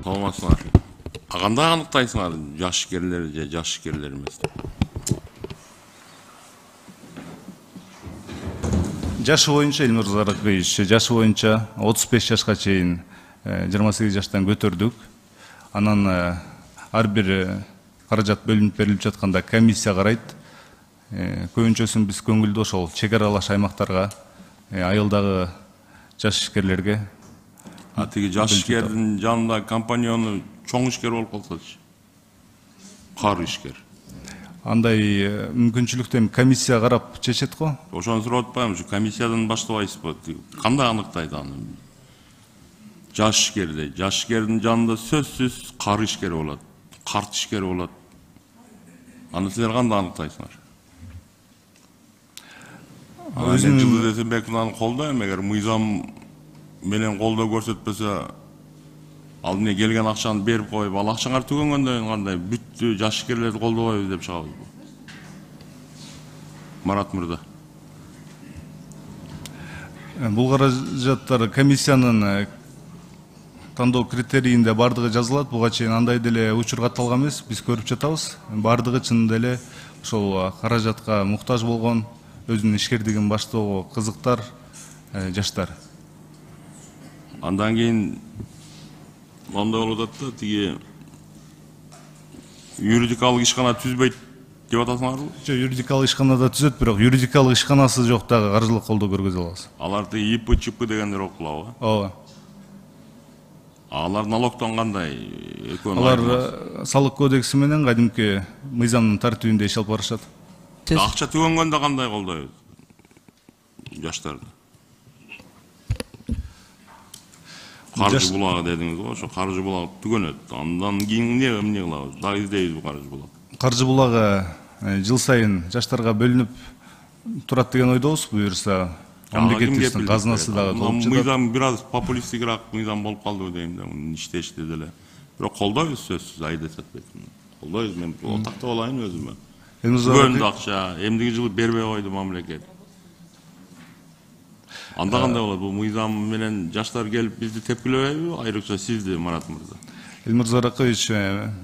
Саламатсыңар. Кандай аныктайсыңар жашкерлер же жашкерлер эмес? Жашы боюнча Элнур Заракович, жашы боюнча 35 жашка чейин 28 жаштан көтөрдүк. Анан ар бир каражат бөлүнүп берилип жатканда комиссия карайт. Көбүнчөсүн биз көңүлдүү ошол чек аралаш аймактарга, айылдагы жашкерлерге. Тиги жашкердин жанында компаньону чоң ишкер болуп калсачы. Кар ишкер. Андай мүмкүнчүлүктү комиссия карап чечет го. Ошону сурап атпаймынбы, ушу комиссиядан баштабайсызбы? Кандай аныктайт аны? Жашкерди, жашкердин жанында сөзсүз кар ишкери болот, карт ишкери болот. Аны силер кандай аныктайсыңар? Өзүнүн жылы Эсенбеков аны колдойм, эгер мыйзам менен колдоо көрсөтпөсө, ал эмне келген акчаны берип коюп, ал акчаңар түгөнгөндөн кандай бүттү жашкерлерди колдобойбуз деп чыгабызбы? Марат мырза. Бул каражаттар комиссиянын тандоо критерийинде бардыгы жазылат. Буга чейин андай деле учур катталган эмес, биз көрүп жатабыз. Бардыгы чын деле ошол каражатка муктаж болгон, өзүнүн ишкердигин баштоого кызыктар, жаштар. Андан кийин мондой болуп атат да, тиги юридикалык ишкана түзбөйт деп атасыңарбы? Жок, юридикалык ишканада түзөт, бирок юридикалык ишканасы жок дагы каржылык колдоо көргөзө алабыз. Алар тиги ИП, ЧП дегендер окулабы? Ооба. Алар налогтон кандай? Алар салык кодекси менен кадимки мыйзамдын тартибинде иш алып барышат. Акча түгөнгөндө кандай колдойбуз жаштарды? Каржы булагы дедиңиз го, ошо каржы булагы түгөнөт. Андан кийин эмне кылабыз? Дагы издейбизби каржы булагы? Каржы булагы жыл сайын жаштарга бөлүнүп турат деген ойдобуз. Буюрса мамлекеттин казынасы дагы толуп жатат. Мыйзам бир аз популисттигирээк мыйзам болуп калдыбы дейм да, иштешти деле. Бирок колдойбуз сөзсүз, айда сатпайт. Колдойбуз, мен тактап алайын өзүмө. Түгөндү акча, эмдиги жылы бербей койду мамлекет. Анда кандай болот? Бул мыйзам менен жаштар келип бизди тепкилебейби? Айрыкча сизди, Марат мырза. Элнур Заракович,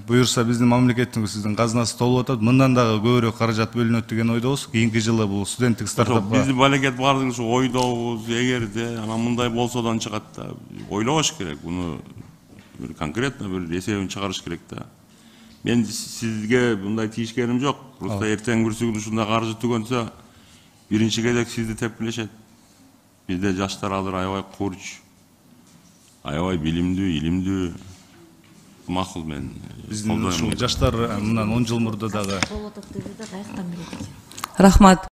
буюрса биздин мамлекеттин сиздин казынасы толуп атат. Мындан дагы көбүрөөк каражат бөлүнөт деген ойдобуз. Кийинки жылы бул студенттик стартапка. Биздин мамлекет баардыгы ушу ойдобуз, эгерде анан мындай болсодан чыгат да, ойлобош керек. Буну бир конкретно бир эсебин чыгарыш керек да. Мен сизге мындай тийишкеним жок. Просто эртең бүрсүгүн ушундай каржы түгөнсө, биринчи кезек сизди тепкилешет. Bizde жаштар азыр аябай курч, аябай билимдүү, илимдүү. Макул мен. Биздин ушул жаштар мындан 10 жыл мурда дагы. Рахмат.